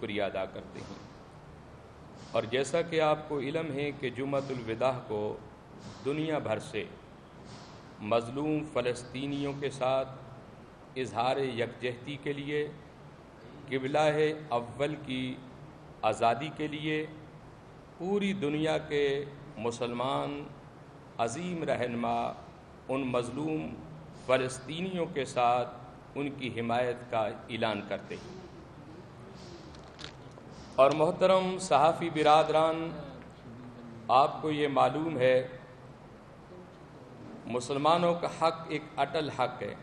شکریہ ادا کرتے ہیں۔ اور جیسا کہ آپ کو علم ہے کہ جمعۃ الوداع کو دنیا بھر سے مظلوم فلسطینیوں کے ساتھ اظہار یکجہتی کے لیے، قبلہ اول کی آزادی کے لیے پوری دنیا کے مسلمان عظیم رہنما ان مظلوم فلسطینیوں کے ساتھ ان کی حمایت کا اعلان کرتے ہیں۔ اور محترم صحافی برادران، آپ کو یہ معلوم ہے مسلمانوں کا حق ایک اٹل حق ہے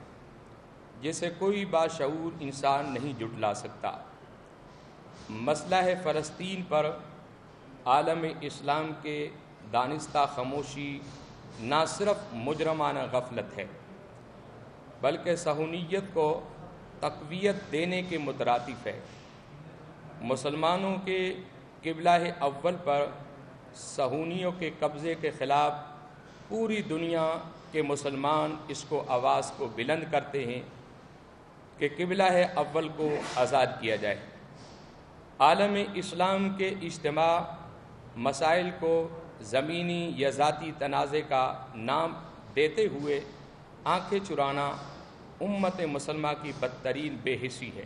جسے کوئی باشعور انسان نہیں جھٹلا سکتا۔ مسئلہ فلسطین پر عالم اسلام کے دانستہ خاموشی نہ صرف مجرمانہ غفلت ہے بلکہ صہیونیت کو تقویت دینے کے مترادف ہے۔ مسلمانوں کے قبلہ اول پر صہیونیوں کے قبضے کے خلاف پوری دنیا کے مسلمان اس کو آواز کو بلند کرتے ہیں کہ قبلہ اول کو آزاد کیا جائے۔ عالم اسلام کے اجتماع مسائل کو زمینی یا ذاتی تنازع کا نام دیتے ہوئے آنکھیں چرانا امت مسلمہ کی بدترین بے حسی ہے۔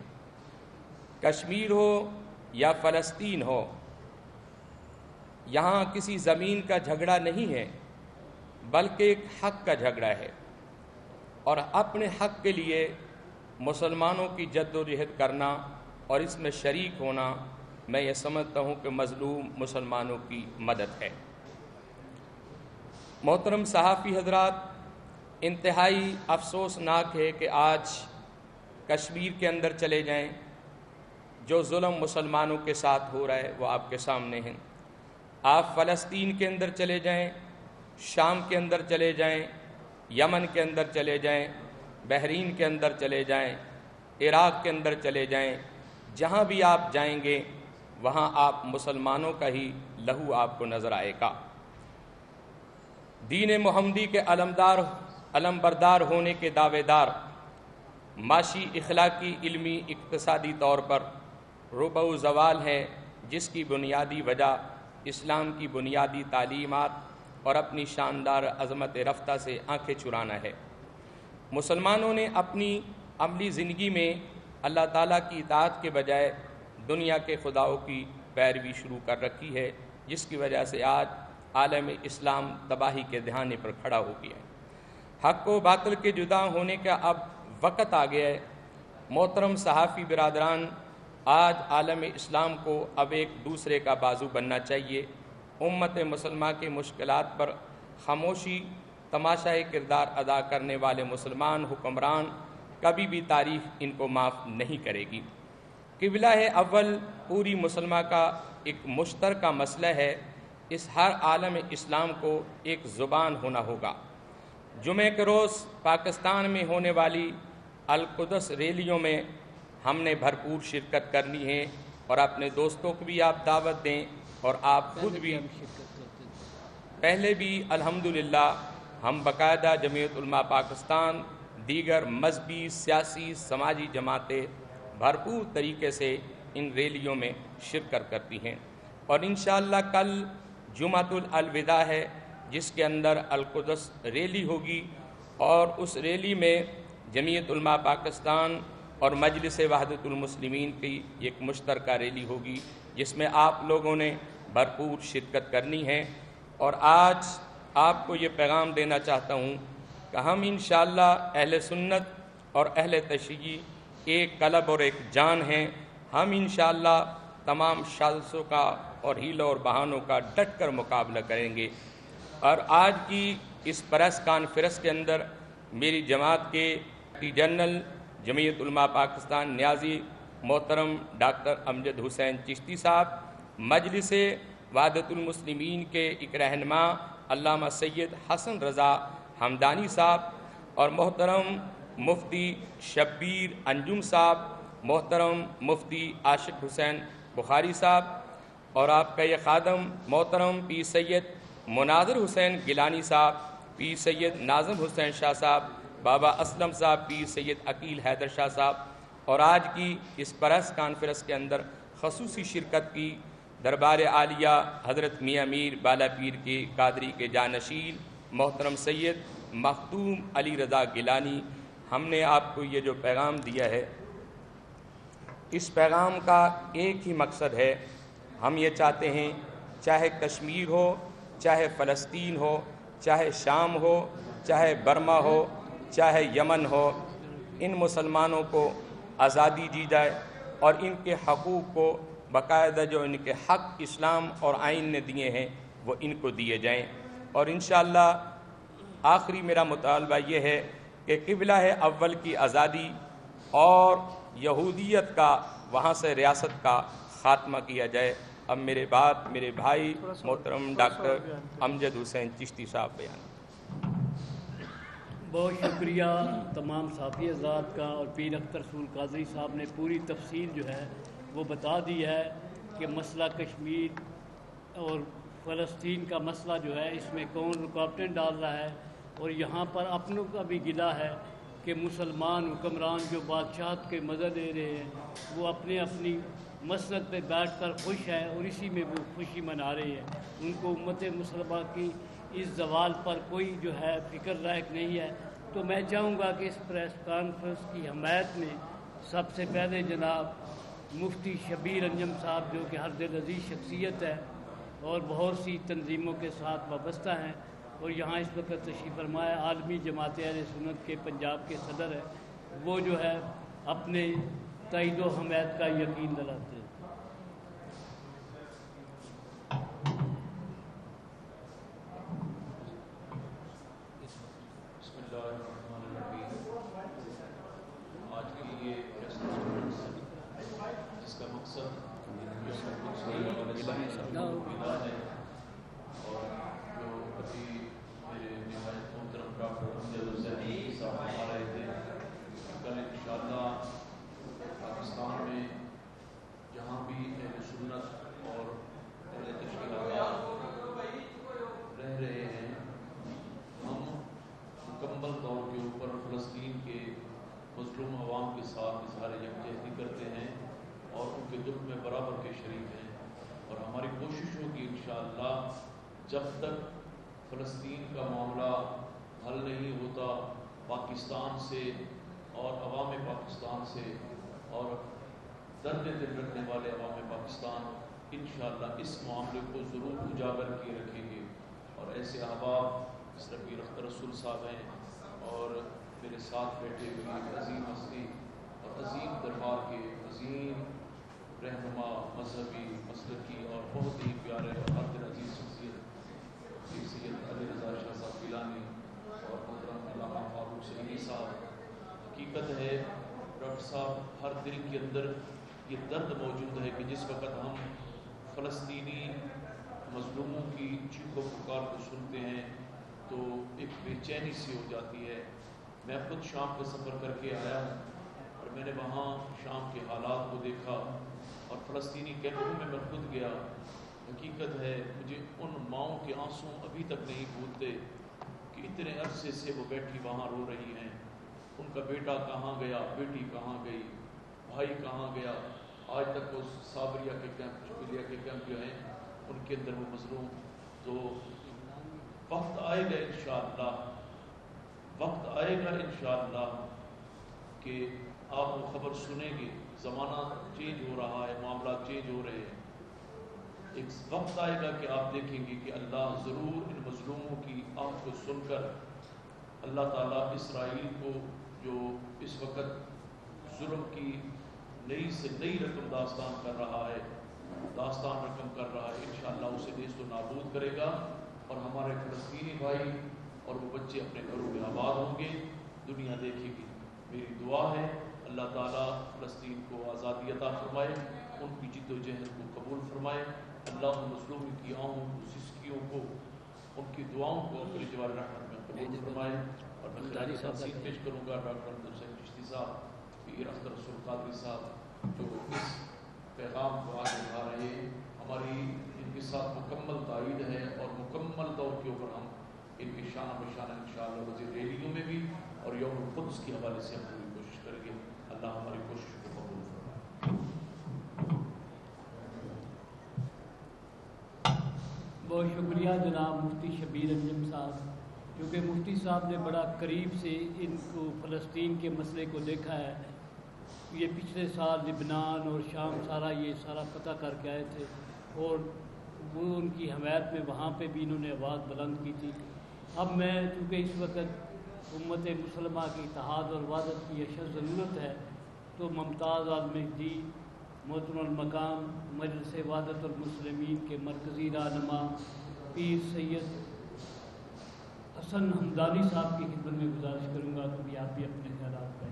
کشمیر ہو یا فلسطین ہو، یہاں کسی زمین کا جھگڑا نہیں ہے بلکہ ایک حق کا جھگڑا ہے، اور اپنے حق کے لیے مسلمانوں کی جد و جہد کرنا اور اس میں شریک ہونا میں یہ سمجھتا ہوں کہ مظلوم مسلمانوں کی مدد ہے۔ محترم صحافی حضرات، انتہائی افسوسناک ہے کہ آج کشمیر کے اندر چلے جائیں، جو ظلم مسلمانوں کے ساتھ ہو رہا ہے وہ آپ کے سامنے ہیں۔ آپ فلسطین کے اندر چلے جائیں، شام کے اندر چلے جائیں، یمن کے اندر چلے جائیں، بحرین کے اندر چلے جائیں، عراق کے اندر چلے جائیں، جہاں بھی آپ جائیں گے وہاں آپ مسلمانوں کا ہی لہو آپ کو نظر آئے گا۔ دین محمدی کے علم بردار ہونے کے دعوے دار معاشی، اخلاقی، علمی، اقتصادی طور پر ربع و زوال ہیں، جس کی بنیادی وجہ اسلام کی بنیادی تعلیمات اور اپنی شاندار عظمت رفتہ سے آنکھیں چرانا ہے۔ مسلمانوں نے اپنی عملی زندگی میں اللہ تعالیٰ کی اطاعت کے بجائے دنیا کے خداؤں کی پیروی شروع کر رکھی ہے، جس کی وجہ سے آج عالم اسلام تباہی کے دہانے پر کھڑا ہو گیا ہے۔ حق و باطل کے جدا ہونے کا اب وقت آ گیا ہے۔ محترم صحافی برادران، آج عالم اسلام کو اب ایک دوسرے کا بازو بننا چاہیے۔ امت مسلمہ کے مشکلات پر خاموشی تماشائی کردار ادا کرنے والے مسلمان حکمران کبھی بھی تاریخ ان کو معاف نہیں کرے گی۔ قبلہ اول پوری مسلمہ کا ایک مشترکہ مسئلہ ہے، اس ہر عالم اسلام کو ایک زبان ہونا ہوگا۔ جمعہ کے روز پاکستان میں ہونے والی القدس ریلیوں میں ہم نے بھرپور شرکت کرنی ہے، اور اپنے دوستوں کو بھی آپ دعوت دیں، اور آپ خود بھی پہلے بھی الحمدللہ ہم باقاعدہ جمعیت علماء پاکستان، دیگر مذہبی، سیاسی، سماجی جماعتیں بھرپور طریقے سے ان ریلیوں میں شرکت کرتی ہیں، اور انشاءاللہ کل جمعۃ الوداع ہے جس کے اندر القدس ریلی ہوگی، اور اس ریلی میں جمعیت علماء پاکستان اور مجلس وحدت المسلمین کی ایک مشترکہ ریلی ہوگی جس میں آپ لوگوں نے بھرپور شرکت کرنی ہے۔ اور آج آپ کو یہ پیغام دینا چاہتا ہوں کہ ہم انشاءاللہ اہل سنت اور اہل تشیع ایک قلب اور ایک جان ہیں۔ ہم انشاءاللہ تمام سازشوں کا اور ہیلوں اور بہانوں کا ڈٹ کر مقابلہ کریں گے۔ اور آج کی اس پریس کانفرنس کے اندر میری جماعت کے جنرل جمعیت علماء پاکستان نیازی محترم ڈاکٹر امجد حسین چشتی صاحب، مجلس وحدت المسلمین کے ایک رہنما علامہ سید حسن رضا ہمدانی صاحب، اور محترم مفتی شبیر انجم صاحب، محترم مفتی عاشق حسین بخاری صاحب، اور آپ کا یہ خادم محترم پیر سید مناظر حسین گیلانی صاحب، پیر سید ناظم حسین شاہ صاحب، بابا اسلم صاحب، پیر سید عقیل حیدر شاہ صاحب، اور آج کی اس پریس کانفرنس کے اندر خصوصی شرکت کی دربار عالیہ حضرت میاں میر بالا پیر کے قادری کے جانشین محترم سید مخدوم علی رضا گیلانی، ہم نے آپ کو یہ جو پیغام دیا ہے، اس پیغام کا ایک ہی مقصد ہے۔ ہم یہ چاہتے ہیں چاہے کشمیر ہو، چاہے فلسطین ہو، چاہے شام ہو، چاہے برما ہو، چاہے یمن ہو، ان مسلمانوں کو آزادی دی جائے اور ان کے حقوق کو باقاعدہ جو ان کے حق اسلام اور آئین نے دیے ہیں وہ ان کو دیے جائیں۔ اور انشاءاللہ آخری میرا مطالبہ یہ ہے کہ قبلہ اول کی آزادی اور یہودیت کا وہاں سے ریاست کا خاتمہ کیا جائے۔ اب میرے بھائی محترم ڈاکٹر امجد حسین چشتی صاحب بیان۔ بہت شکریہ تمام صحافی حضرات کا، اور پیر اختر رسول قادری صاحب نے پوری تفصیل جو ہے وہ بتا دی ہے کہ مسئلہ کشمیر اور فلسطین کا مسئلہ جو ہے اس میں کون رکاوٹیں ڈال رہا ہے، اور یہاں پر اپنوں کا بھی گلہ ہے کہ مسلمان حکمران جو بادشاہت کے مزے لے رہے ہیں وہ اپنی مسند پہ بیٹھ کر خوش ہیں اور اسی میں وہ خوشی منا رہے ہیں۔ ان کو امت مسلمہ کی اس زوال پر کوئی جو ہے فکر لاحق نہیں ہے۔ تو میں چاہوں گا کہ اس پریس کانفرنس کی حمایت میں سب سے پہلے جناب مفتی شبیر انجم صاحب، جو کہ ہر دل عزیز شخصیت ہے اور بہت سی تنظیموں کے ساتھ وابستہ ہیں اور یہاں اس وقت تشریف فرمایا عالمی جماعت اہل سنت کے پنجاب کے صدر ہے، وہ جو ہے اپنے تائید و حمایت کا یقین دلاتے ہیں۔ آج کی یہ پریس کانفرنس جس کا مقصد ہے اور جو ابھی میرے نہایت محترم ڈاکٹر امجد حسین صاحب آ رہے تھے، کل انشاءاللہ پاکستان میں جہاں بھی اہل سنت اور اہل تشیعات رہ رہے ہیں، ہم مکمل طور کے اوپر فلسطین کے مظلوم عوام کے ساتھ اظہار یکجہتی کرتے ہیں اور ان کے دکھ میں برابر کے شریک ہیں، اور ہماری کوشش ہوگی انشاءاللہ جب تک فلسطین کا معاملہ حل نہیں ہوتا پاکستان سے اور عوام پاکستان سے اور درد دل رکھنے والے عوام پاکستان انشاءاللہ اس معاملے کو ضرور اجاگر کیے رکھیں گے۔ اور ایسے احباب جس طرح پیر اختر رسول صاحب ہیں اور میرے ساتھ بیٹھے ہوئے عظیم ہستی اور عظیم دربار کے عظیم رہنما مذہبی مسلکی اور بہت ہی پیارے اور ہر دل عزیز شخصیت پیر سید علی رضا شاہ صاحب گیلانی اور محترم علامہ فاروق سعیدی صاحب، حقیقت ہے ڈاکٹر صاحب ہر دل کے اندر یہ درد موجود ہے کہ جس وقت ہم فلسطینی مظلوموں کی چیخ و پکار کو سنتے ہیں تو ایک بے چینی سی ہو جاتی ہے۔ میں خود شام کا سفر کر کے آیا ہوں اور میں نے وہاں شام کے حالات کو دیکھا اور فلسطینی کیمپوں میں خود گیا۔ حقیقت ہے مجھے ان ماؤں کے آنسو ابھی تک نہیں بھولتے کہ اتنے عرصے سے وہ بیٹھی وہاں رو رہی ہیں، ان کا بیٹا کہاں گیا، بیٹی کہاں گئی، بھائی کہاں گیا۔ آج تک وہ صابریہ کے کیمپ، شبیلیہ کے کیمپ جو ہیں ان کے اندر وہ مظلوم۔ تو وقت آئے گا انشاءاللہ، وقت آئے گا انشاءاللہ کہ آپ وہ خبر سنیں گے۔ زمانہ چینج ہو رہا ہے، معاملات چینج ہو رہے ہیں، ایک وقت آئے گا کہ آپ دیکھیں گے کہ اللہ ضرور ان مظلوموں کی آہ کو سن کر اللہ تعالیٰ اسرائیل کو جو اس وقت ظلم کی نئی سے نئی رقم داستان کر رہا ہے، داستان رقم کر رہا ہے، انشاءاللہ اسے نیست و نابود کرے گا اور ہمارے فلسطینی بھائی اور وہ بچے اپنے گھروں میں آباد ہوں گے، دنیا دیکھے گی۔ میری دعا ہے اللہ تعالیٰ فلسطین کو آزادی عطا فرمائے، ان کی جد و جہد کو قبول فرمائے، اللہ مظلوم کی آہوں کو، سسکیوں کو، ان کی دعاؤں کو اپنی جوار رحمت میں قبول فرمائے۔ اور میں خراج تحسین پیش کروں گا ڈاکٹر امجد حسین چشتی صاحب، پیر اختر رسول قادری صاحب جو اس پیغام کو آگے بڑھا رہے ہیں۔ ہماری ان کے ساتھ مکمل تائید ہے اور مکمل طور کے اوپر ہم ان کی شان بشان انشاءاللہ وزیر ریلیوں میں بھی اور یوم القدس کے حوالے سے ہم پوری کوشش کریں گے۔ اللہ ہماری کوشش کو قبول فرمائے۔ بہت شکریہ جناب مفتی شبیر انجم صاحب، کیونکہ مفتی صاحب نے بڑا قریب سے ان کو فلسطین کے مسئلے کو دیکھا ہے. یہ پچھلے سال لبنان اور شام یہ سارا فتح کر کے آئے تھے، اور وہ ان کی حمایت میں وہاں پہ بھی انہوں نے آواز بلند کی تھی. اب میں چونکہ اس وقت امت مسلمہ کی اتحاد اور وحدت کی اشد ضرورت ہے، تو ممتاز المہدی محترم المقام مجلس وحدت المسلمین کے مرکزی رہنما پیر سید حسن حمدانی صاحب کی خدمت میں گزارش کروں گا کہ آپ بھی اپنے خیالات کا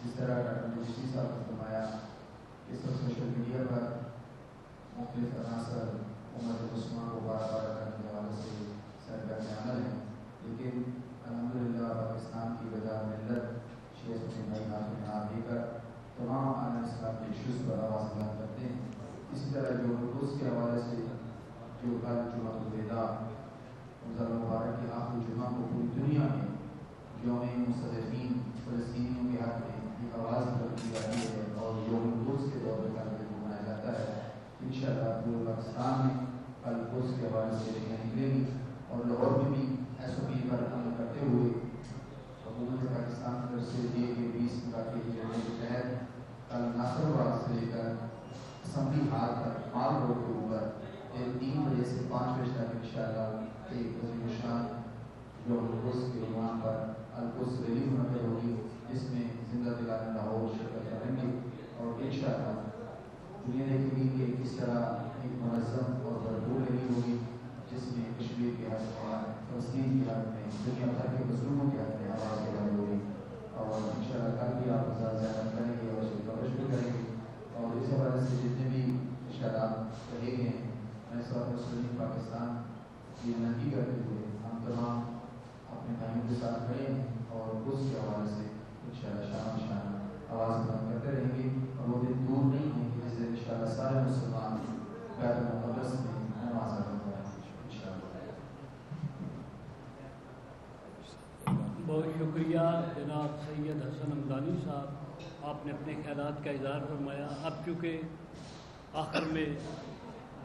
جس طرح ڈاکٹر مفتی صاحب نے فرمایا کہ سوشل میڈیا پر مختلف عناصر امت مسلمہ کو بار بار کرنے کے حوالے سے سرگرم عمل ہیں، لیکن الحمدللہ پاکستان کی وجہ ملت شیخ بھائی ناظرین نام دے کر تمام عالم اسلام کے ایشوز پر آواز بلند کرتے ہیں. اسی طرح جو روز کے حوالے سے جو کل جمعہ الوداع رمضان مبارک کے آخری جمعہ کو پوری دنیا میں یوم مستضعفین فلسطینیوں کے حق میں ایک آواز بلند کی جاتی ہے اور یوم القدس کے طور پر منایا جاتا ہے. انشاءاللہ پورے پاکستان میں کل القدس کے حوالے سے ریلیاں نکلیں گی، اور لاہور میں بھی ایس او پی پر عمل کرتے ہوئے حکومت پاکستان کی طرف سے دیے گئے 20 مقامی ریلیوں کے تحت کل ناصر آباد سے لے کر اسمبلی ہال تک مال روڈ کے اوپر 3 بجے سے 5 بجے تک انشاءاللہ ایک عظیم الشان یوم القدس کے عنوان پر القدس ریلی منعقد ہوگی، جس میں زندہ دلان لاہور شرکت کریں گے، اور انشاءاللہ دنیا دیکھے گی کہ کس طرح ایک منظم اور بھرپور ریلی ہوگی، جس میں کشمیر کے حق میں، فلسطین کے حق میں، دنیا بھر کے مظلوموں کے حق میں آواز بلند ہوگی. اور انشاءاللہ کل بھی آپ زیارت کریں گے اور اس کی کوشش بھی کریں گے. اور اس حوالے سے جتنے بھی اشارات کہے گئے ہیں، میں صاحب مسلم پاکستان کی نفی کرتے ہوئے ہم تمام اپنے بھائیوں کے ساتھ کھڑے ہیں اور اس کے حوالے سے انشاءاللہ شان آواز بلند کرتے رہیں گے. اور وہ دن دور نہیں ہے کہ جس دن انشاءاللہ سارے مسلمان بیت المقدس میں نماز ادا کریں گے انشاءاللہ. بہت شکریہ جناب سید حسن حمدانی صاحب، آپ نے اپنے خیالات کا اظہار فرمایا. اب چونکہ آخر میں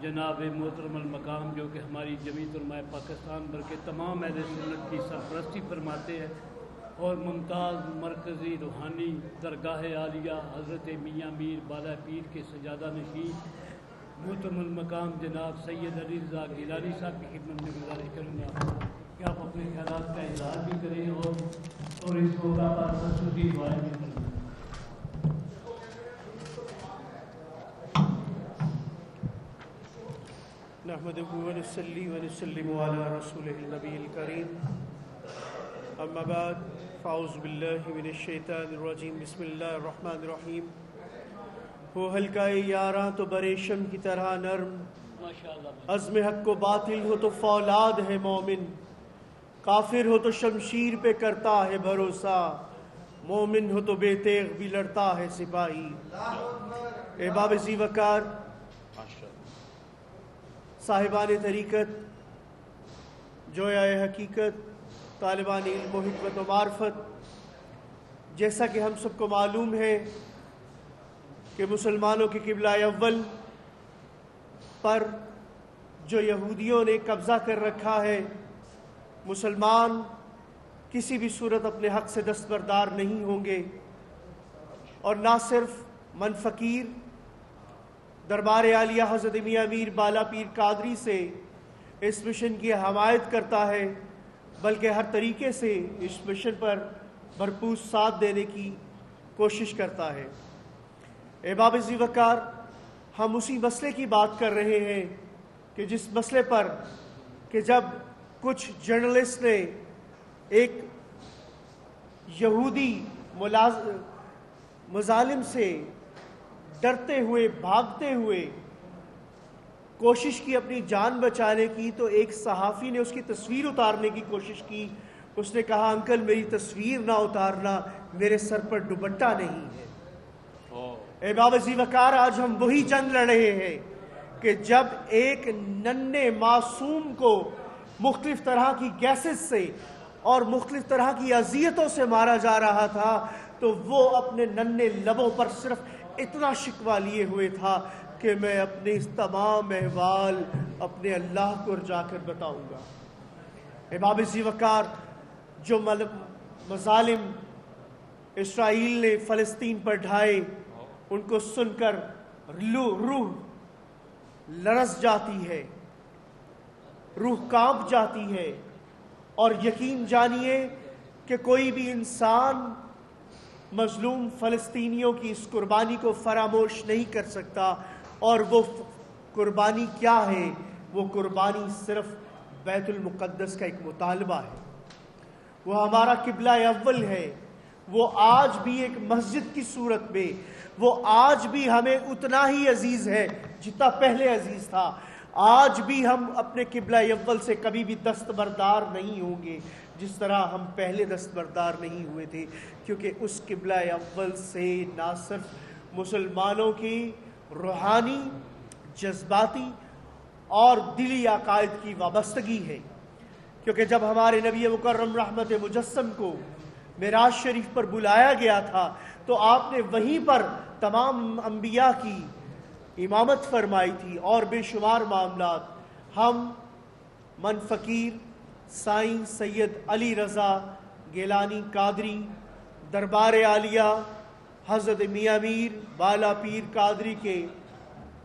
جناب محترم المقام جو کہ ہماری جمعیت علماء پاکستان بلکہ تمام اہل سنت کی سرپرستی فرماتے ہیں، اور ممتاز مرکزی روحانی درگاہ عالیہ حضرت میاں میر بالا پیر کے سجادہ نشین محترم المقام جناب سید علی رضا گیلانی صاحب کی خدمت میں گزارش کروں گا کہ آپ اپنے خیالات کا اظہار بھی کریں اور اس موقع پر خصوصی دعائیں بھی کریں. نحمده ونصلي ونسلم على رسوله النبي الكريم، اما بعد فاعوذ باللہ من الشیطان الرجیم، بسم اللہ الرحمن الرحیم. ہو حلقہ یاراں تو بریشم کی طرح نرم، عزم حق و باطل ہو تو فولاد ہے مومن، کافر ہو تو شمشیر پہ کرتا ہے بھروسہ، مومن ہو تو بے تیغ بھی لڑتا ہے سپاہی. احباب ذی وقار، صاحبان طریقت، جویائے حقیقت، طالبان علم و حکمت و معرفت، جیسا کہ ہم سب کو معلوم ہے کہ مسلمانوں کے قبلہ اول پر جو یہودیوں نے قبضہ کر رکھا ہے، مسلمان کسی بھی صورت اپنے حق سے دستبردار نہیں ہوں گے. اور نہ صرف من فقیر دربار عالیہ حضرت میاں میر بالا پیر قادری سے اس مشن کی حمایت کرتا ہے، بلکہ ہر طریقے سے اس مشن پر بھرپور ساتھ دینے کی کوشش کرتا ہے. احباب ذی وقار، ہم اسی مسئلے کی بات کر رہے ہیں کہ جس مسئلے پر کہ جب کچھ جرنلسٹ نے ایک یہودی مظالم سے ڈرتے ہوئے بھاگتے ہوئے کوشش کی اپنی جان بچانے کی، تو ایک صحافی نے اس کی تصویر اتارنے کی کوشش کی. اس نے کہا انکل میری تصویر نہ اتارنا، میرے سر پر دوپٹہ نہیں ہے. اے باوزی وقار، آج ہم وہی جنگ لڑ رہے ہیں کہ جب ایک ننھے معصوم کو مختلف طرح کی گیسز سے اور مختلف طرح کی اذیتوں سے مارا جا رہا تھا تو وہ اپنے ننھے لبوں پر صرف اتنا شکوہ لیے ہوئے تھا کہ میں اپنے اس تمام احوال اپنے اللہ کو جا کر بتاؤں گا۔ اے باوزی وقار، جو مظالم اسرائیل نے فلسطین پر ڈھائے ان کو سن کر روح لرز جاتی ہے، روح کانپ جاتی ہے، اور یقین جانیے کہ کوئی بھی انسان مظلوم فلسطینیوں کی اس قربانی کو فراموش نہیں کر سکتا۔ اور وہ قربانی کیا ہے؟ وہ قربانی صرف بیت المقدس کا ایک مطالبہ ہے، وہ ہمارا قبلہ اول ہے، وہ آج بھی ایک مسجد کی صورت میں، وہ آج بھی ہمیں اتنا ہی عزیز ہے جتنا پہلے عزیز تھا۔ آج بھی ہم اپنے قبلہ اول سے کبھی بھی دستبردار نہیں ہوں گے جس طرح ہم پہلے دستبردار نہیں ہوئے تھے، کیونکہ اس قبلہ اول سے نہ صرف مسلمانوں کی روحانی، جذباتی اور دلی عقائد کی وابستگی ہے، کیونکہ جب ہمارے نبی مکرم رحمت مجسم کو معراج شریف پر بلایا گیا تھا تو آپ نے وہیں پر تمام انبیاء کی امامت فرمائی تھی اور بے شمار معاملات۔ ہم من فقیر سائیں سید علی رضا گیلانی قادری دربار عالیہ حضرت میاں میر بالا پیر قادری کے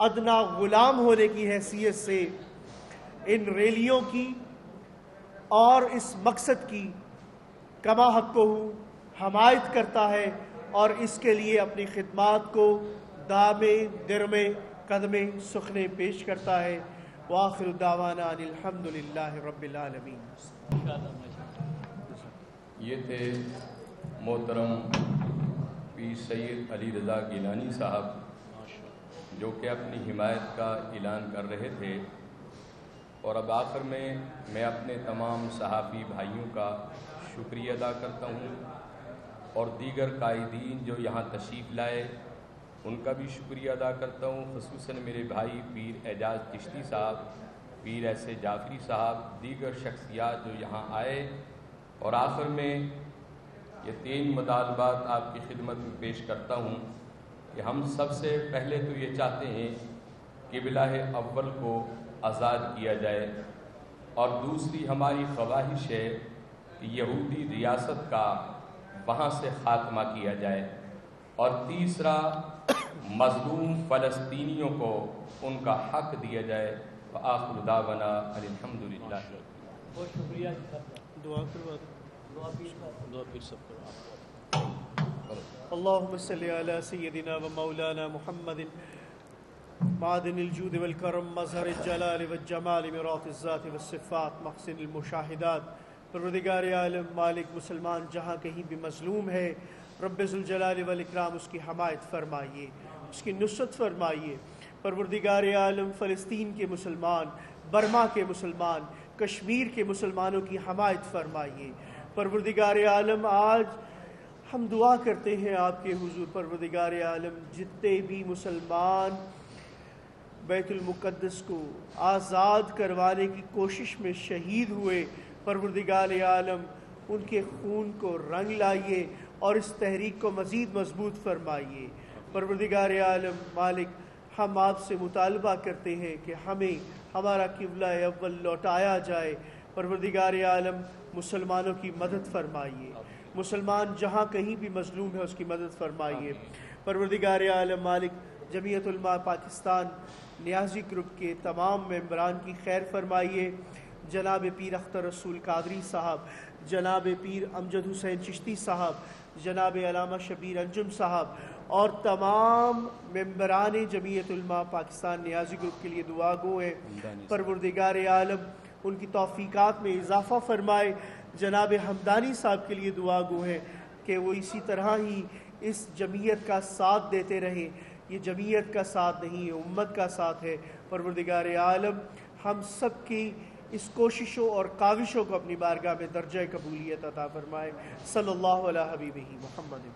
ادنا غلام ہونے کی حیثیت سے ان ریلیوں کی اور اس مقصد کی کما حق کو حمایت کرتا ہے اور اس کے لیے اپنی خدمات کو دامے درمے قدمے سخنے پیش کرتا ہے۔ وآخر دعوانا ان الحمدللہ رب العالمین۔ یہ تھے محترم پیر سید علی رضا گیلانی صاحب جو کہ اپنی حمایت کا اعلان کر رہے تھے، اور اب آخر میں اپنے تمام صحافی بھائیوں کا شکریہ ادا کرتا ہوں اور دیگر قائدین جو یہاں تشریف لائے ان کا بھی شکریہ ادا کرتا ہوں، خصوصاً میرے بھائی پیر اعجاز چشتی صاحب، پیر ایسے جعفری صاحب، دیگر شخصیات جو یہاں آئے، اور آخر میں یہ 3 مطالبات آپ کی خدمت میں پیش کرتا ہوں کہ ہم سب سے پہلے تو یہ چاہتے ہیں کہ قبلہ اول کو آزاد کیا جائے، اور دوسری ہماری خواہش ہے کہ یہودی ریاست کا وہاں سے خاتمہ کیا جائے، اور تیسرا مظلوم فلسطینیوں کو ان کا حق دیا جائے۔ وآخر دعوانا ان الحمدللہ۔ بہت شکریہ۔ دعا کروا اللہم صلی علی سیدنا و مولانا محمد معدن الجود والکرم مظہر الجلال والجمال مرات الذات والصفات محسن المشاہدات۔ پروردگار عالم مالک مسلمان جہاں کہیں بھی مظلوم ہے، رب ذوالجلال والاکرام اس کی حمایت فرمائیے، اس کی نصرت فرمائیے۔ پروردگار عالم فلسطین کے مسلمان، برما کے مسلمان، کشمیر کے مسلمانوں کی حمایت فرمائیے۔ پروردگار عالم آج ہم دعا کرتے ہیں آپ کے حضور، پروردگار عالم جتنے بھی مسلمان بیت المقدس کو آزاد کروانے کی کوشش میں شہید ہوئے، پروردگار عالم ان کے خون کو رنگ لائیے اور اس تحریک کو مزید مضبوط فرمائیے۔ پروردگار عالم مالک، ہم آپ سے مطالبہ کرتے ہیں کہ ہمیں ہمارا قبلہ اول لوٹایا جائے۔ پروردگار عالم مسلمانوں کی مدد فرمائیے، مسلمان جہاں کہیں بھی مظلوم ہے اس کی مدد فرمائیے۔ پروردگار عالم مالک، جمعیت علماء پاکستان نیازی گروپ کے تمام ممبران کی خیر فرمائیے۔ جناب پیر اختر رسول قادری صاحب، جناب پیر امجد حسین چشتی صاحب، جناب علامہ شبیر انجم صاحب اور تمام ممبران جمعیت علماء پاکستان نیازی گروپ کے لیے دعا گو ہے۔ پروردگار عالم ان کی توفیقات میں اضافہ فرمائے۔ جناب حمدانی صاحب کے لیے دعا گو ہے کہ وہ اسی طرح ہی اس جمعیت کا ساتھ دیتے رہیں۔ یہ جمعیت کا ساتھ نہیں، یہ امت کا ساتھ ہے۔ پروردگار عالم ہم سب کی اس کوششوں اور کاوشوں کو اپنی بارگاہ میں درجہ قبولیت عطا فرمائے۔ صلی اللہ علیہ حبیبہ محمد۔